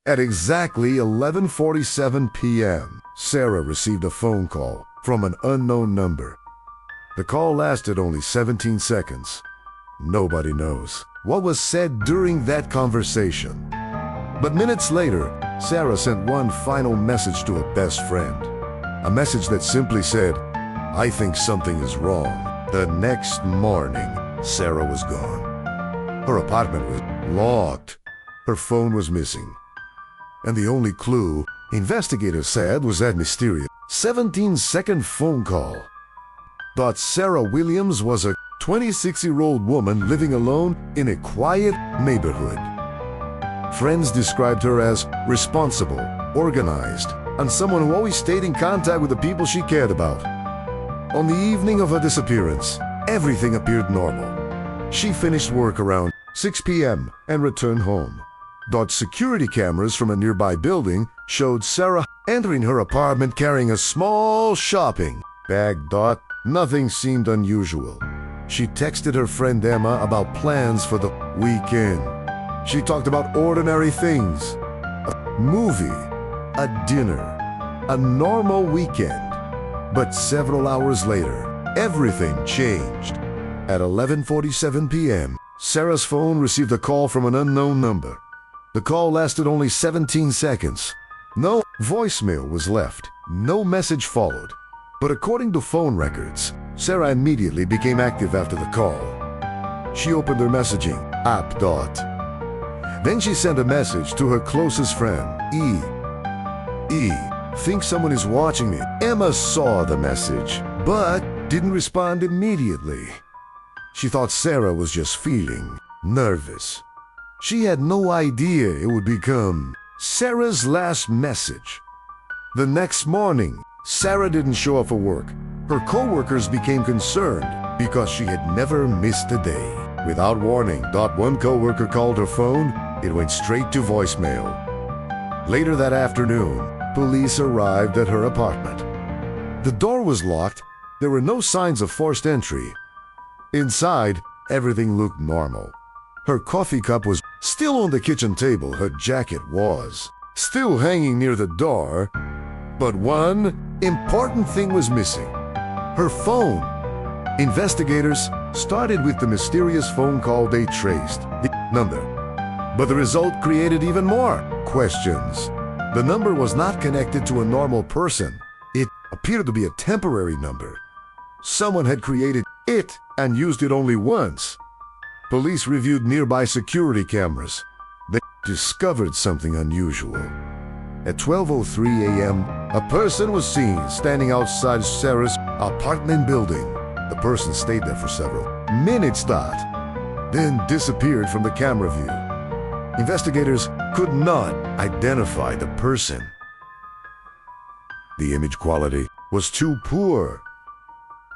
At exactly 11:47 p.m., Sarah received a phone call from an unknown number. The call lasted only 17 seconds. Nobody knows what was said during that conversation. But minutes later, Sarah sent one final message to her best friend. A message that simply said, "I think something is wrong." The next morning, Sarah was gone. Her apartment was locked. Her phone was missing. And the only clue investigators said was that mysterious 17-second phone call. Thought Sarah Williams was a 26-year-old woman living alone in a quiet neighborhood. Friends described her as responsible, organized, and someone who always stayed in contact with the people she cared about. On the evening of her disappearance, everything appeared normal. She finished work around 6 p.m. and returned home. Security cameras from a nearby building showed Sarah entering her apartment carrying a small shopping bag. Nothing seemed unusual. She texted her friend Emma about plans for the weekend. She talked about ordinary things, a movie, a dinner, a normal weekend. But several hours later, everything changed. At 11:47 p.m., Sarah's phone received a call from an unknown number. The call lasted only 17 seconds. No voicemail was left. No message followed. But according to phone records, Sarah immediately became active after the call. She opened her messaging app. Then she sent a message to her closest friend, E. Think someone is watching me. Emma saw the message, but didn't respond immediately. She thought Sarah was just feeling nervous. She had no idea it would become Sarah's last message. The next morning, Sarah didn't show up for work. Her co-workers became concerned because she had never missed a day. Without warning, one co-worker called her phone. It went straight to voicemail. Later that afternoon, police arrived at her apartment. The door was locked. There were no signs of forced entry. Inside, everything looked normal. Her coffee cup was still on the kitchen table. Her jacket was still hanging near the door. But one important thing was missing: her phone. Investigators started with the mysterious phone call they traced, the number. But the result created even more questions. The number was not connected to a normal person. It appeared to be a temporary number. Someone had created it and used it only once. Police reviewed nearby security cameras. They discovered something unusual. At 12:03 a.m., a person was seen standing outside Sarah's apartment building. The person stayed there for several minutes, then disappeared from the camera view. Investigators could not identify the person. The image quality was too poor.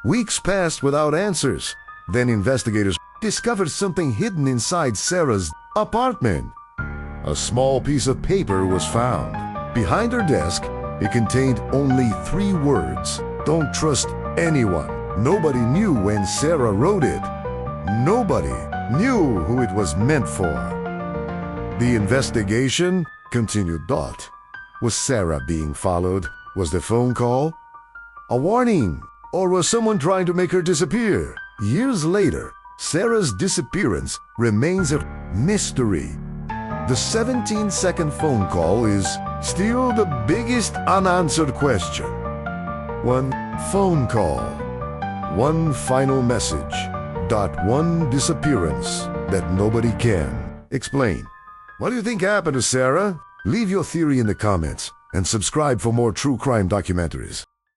Weeks passed without answers. Then investigators discovered something hidden inside Sarah's apartment. A small piece of paper was found. Behind her desk, it contained only 3 words: "Don't trust anyone." Nobody knew when Sarah wrote it. Nobody knew who it was meant for. The investigation continued. Was Sarah being followed? Was the phone call a warning? Or was someone trying to make her disappear? Years later, Sarah's disappearance remains a mystery. The 17-second phone call is still the biggest unanswered question. One phone call, one final message, one disappearance that nobody can explain. What do you think happened to Sarah? Leave your theory in the comments and subscribe for more true crime documentaries.